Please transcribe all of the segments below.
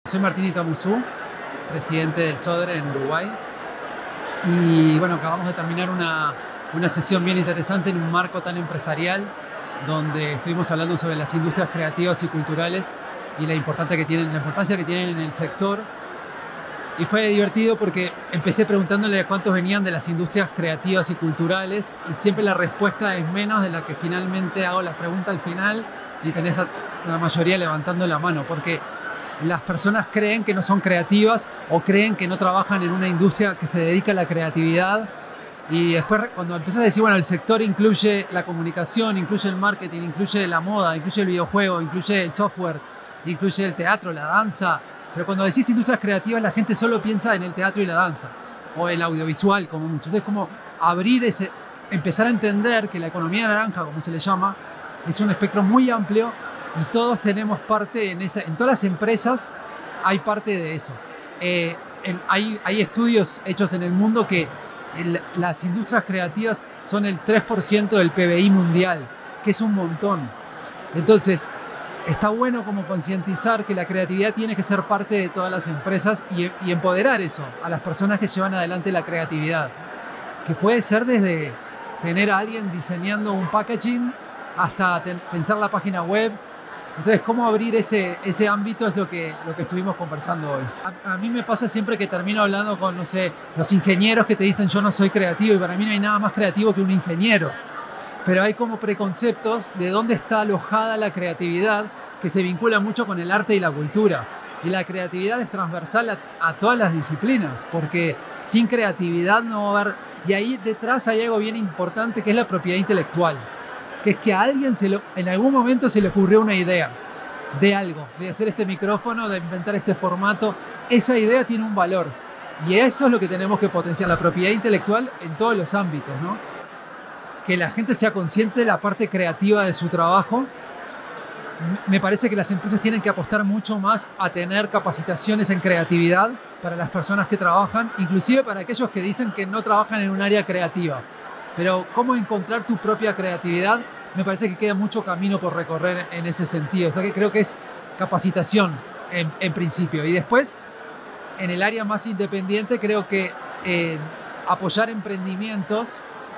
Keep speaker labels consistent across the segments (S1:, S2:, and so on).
S1: Soy Martín Itamuzú, presidente del SODRE en Uruguay. Y bueno, acabamos de terminar una sesión bien interesante en un marco tan empresarial, donde estuvimos hablando sobre las industrias creativas y culturales y la importancia que tienen en el sector. Y fue divertido porque empecé preguntándole a cuántos venían de las industrias creativas y culturales, y siempre la respuesta es menos de la que finalmente hago la pregunta al final, y tenés a la mayoría levantando la mano, porque las personas creen que no son creativas o creen que no trabajan en una industria que se dedica a la creatividad. Y después, cuando empiezas a decir, bueno, el sector incluye la comunicación, incluye el marketing, incluye la moda, incluye el videojuego, incluye el software, incluye el teatro, la danza. Pero cuando decís industrias creativas, la gente solo piensa en el teatro y la danza, o el audiovisual, como mucho. Entonces, como empezar a entender que la economía naranja, como se le llama, es un espectro muy amplio y todos tenemos parte en todas las empresas hay parte de eso. Hay estudios hechos en el mundo que las industrias creativas son el 3% del PBI mundial, que es un montón. Entonces, está bueno como concientizar que la creatividad tiene que ser parte de todas las empresas y empoderar eso a las personas que llevan adelante la creatividad, que puede ser desde tener a alguien diseñando un packaging hasta pensar la página web. Entonces, cómo abrir ese ámbito es lo que estuvimos conversando hoy. A mí me pasa siempre que termino hablando con, no sé, los ingenieros que te dicen yo no soy creativo, y para mí no hay nada más creativo que un ingeniero. Pero hay como preconceptos de dónde está alojada la creatividad, que se vincula mucho con el arte y la cultura. Y la creatividad es transversal a todas las disciplinas, porque sin creatividad no va a haber... Y ahí detrás hay algo bien importante, que es la propiedad intelectual. Que es que a alguien en algún momento se le ocurrió una idea de algo, de hacer este micrófono, de inventar este formato. Esa idea tiene un valor. Y eso es lo que tenemos que potenciar, la propiedad intelectual en todos los ámbitos, ¿no? Que la gente sea consciente de la parte creativa de su trabajo. Me parece que las empresas tienen que apostar mucho más a tener capacitaciones en creatividad para las personas que trabajan, inclusive para aquellos que dicen que no trabajan en un área creativa. Pero cómo encontrar tu propia creatividad, me parece que queda mucho camino por recorrer en ese sentido. O sea que creo que es capacitación en principio. Y después, en el área más independiente, creo que apoyar emprendimientos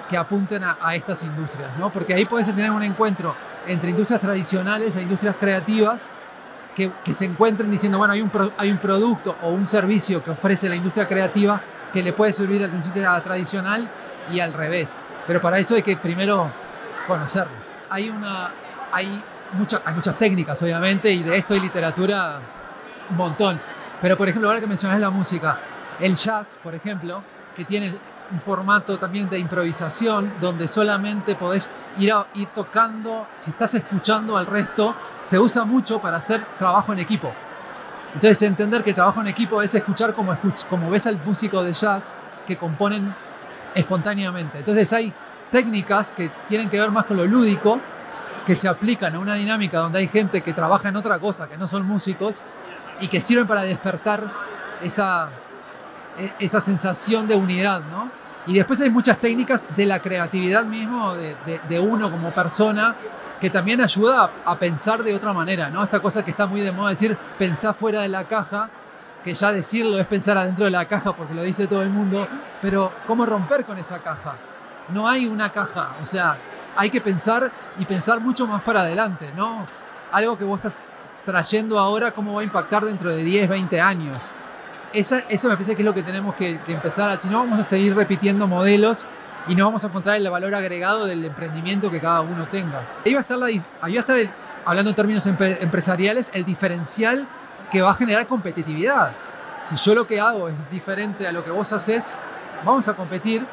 S1: que apunten a estas industrias, ¿no? Porque ahí puedes tener un encuentro entre industrias tradicionales e industrias creativas que se encuentren diciendo, bueno, hay un producto o un servicio que ofrece la industria creativa que le puede servir a la industria tradicional y al revés. Pero para eso hay que primero conocerlo. Hay muchas técnicas, obviamente, y de esto hay literatura un montón. Pero, por ejemplo, ahora que mencionas la música, el jazz, por ejemplo, que tiene un formato también de improvisación, donde solamente podés ir tocando, si estás escuchando al resto, se usa mucho para hacer trabajo en equipo. Entonces, entender que el trabajo en equipo es escuchar como ves al músico de jazz que componen espontáneamente. Entonces hay técnicas que tienen que ver más con lo lúdico, que se aplican a una dinámica donde hay gente que trabaja en otra cosa, que no son músicos, y que sirven para despertar esa sensación de unidad, ¿no? Y después hay muchas técnicas de la creatividad mismo, de uno como persona, que también ayuda a pensar de otra manera, ¿no? Esta cosa que está muy de moda, decir, pensar fuera de la caja, que ya decirlo es pensar adentro de la caja porque lo dice todo el mundo, pero ¿cómo romper con esa caja? No hay una caja, o sea, hay que pensar y pensar mucho más para adelante, ¿no? Algo que vos estás trayendo ahora, ¿cómo va a impactar dentro de 10, 20 años? Eso me parece que es lo que tenemos que empezar, si no vamos a seguir repitiendo modelos y no vamos a encontrar el valor agregado del emprendimiento que cada uno tenga. Ahí va a estar hablando en términos empresariales, el diferencial que va a generar competitividad. Si yo lo que hago es diferente a lo que vos haces, vamos a competir,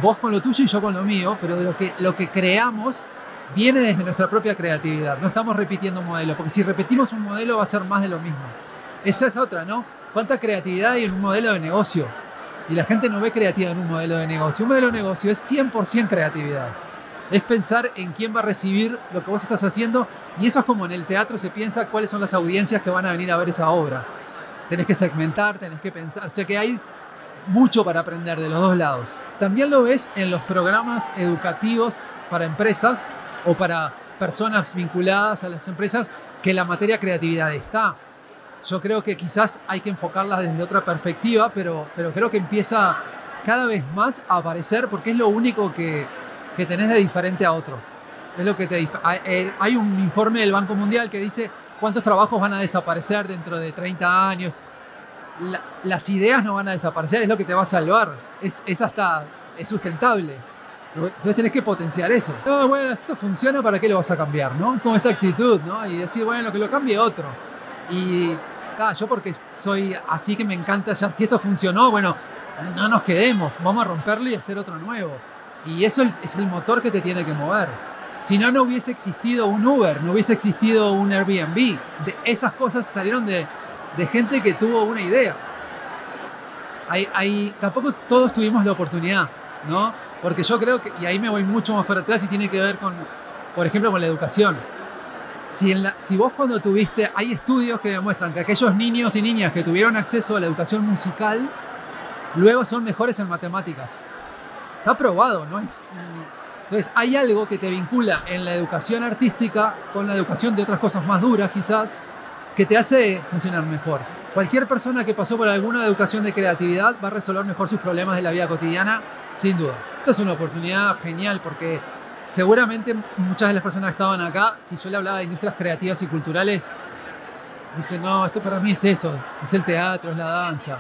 S1: vos con lo tuyo y yo con lo mío, pero de lo que creamos viene desde nuestra propia creatividad. No estamos repitiendo un modelo, porque si repetimos un modelo va a ser más de lo mismo. Esa es otra, ¿no? ¿Cuánta creatividad hay en un modelo de negocio? Y la gente no ve creatividad en un modelo de negocio. Un modelo de negocio es 100% creatividad. Es pensar en quién va a recibir lo que vos estás haciendo, y eso es como en el teatro se piensa cuáles son las audiencias que van a venir a ver esa obra. Tenés que segmentar, tenés que pensar, o sea que hay mucho para aprender de los dos lados. También lo ves en los programas educativos para empresas o para personas vinculadas a las empresas, que la materia creatividad está. Yo creo que quizás hay que enfocarlas desde otra perspectiva, pero creo que empieza cada vez más a aparecer porque es lo único que tenés de diferente a otro. Es lo que hay un informe del Banco Mundial que dice cuántos trabajos van a desaparecer dentro de 30 años. Las ideas no van a desaparecer, es lo que te va a salvar. Es sustentable. Entonces tenés que potenciar eso. No, bueno, esto funciona, ¿para qué lo vas a cambiar? ¿No? Con esa actitud, ¿no? Y decir, bueno, que lo cambie otro. Y yo porque soy así que me encanta ya, si esto funcionó, bueno, no nos quedemos, vamos a romperlo y hacer otro nuevo. Y eso es el motor que te tiene que mover. Si no, no hubiese existido un Uber, no hubiese existido un Airbnb. Esas cosas salieron de gente que tuvo una idea. Tampoco todos tuvimos la oportunidad, ¿no? Porque yo creo que, y ahí me voy mucho más para atrás y tiene que ver con, por ejemplo, con la educación. Si vos cuando hay estudios que demuestran que aquellos niños y niñas que tuvieron acceso a la educación musical, luego son mejores en matemáticas. Está probado, ¿no? Entonces hay algo que te vincula en la educación artística con la educación de otras cosas más duras quizás, que te hace funcionar mejor. Cualquier persona que pasó por alguna educación de creatividad va a resolver mejor sus problemas de la vida cotidiana, sin duda. Esto es una oportunidad genial porque seguramente muchas de las personas que estaban acá, si yo le hablaba de industrias creativas y culturales, dicen, no, esto para mí es eso, es el teatro, es la danza.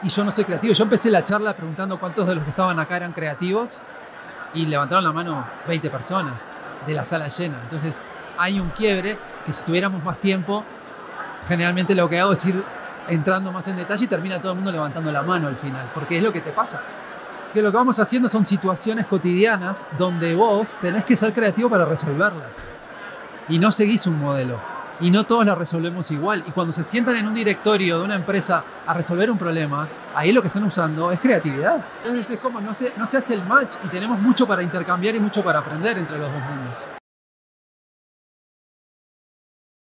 S1: Y yo no soy creativo. Yo empecé la charla preguntando cuántos de los que estaban acá eran creativos y levantaron la mano 20 personas de la sala llena. Entonces hay un quiebre que si tuviéramos más tiempo, generalmente lo que hago es ir entrando más en detalle y termina todo el mundo levantando la mano al final, porque es lo que te pasa. Que lo que vamos haciendo son situaciones cotidianas donde vos tenés que ser creativo para resolverlas. Y no seguís un modelo. Y no todos la resolvemos igual. Y cuando se sientan en un directorio de una empresa a resolver un problema, ahí lo que están usando es creatividad. Entonces es como no se hace el match y tenemos mucho para intercambiar y mucho para aprender entre los dos mundos.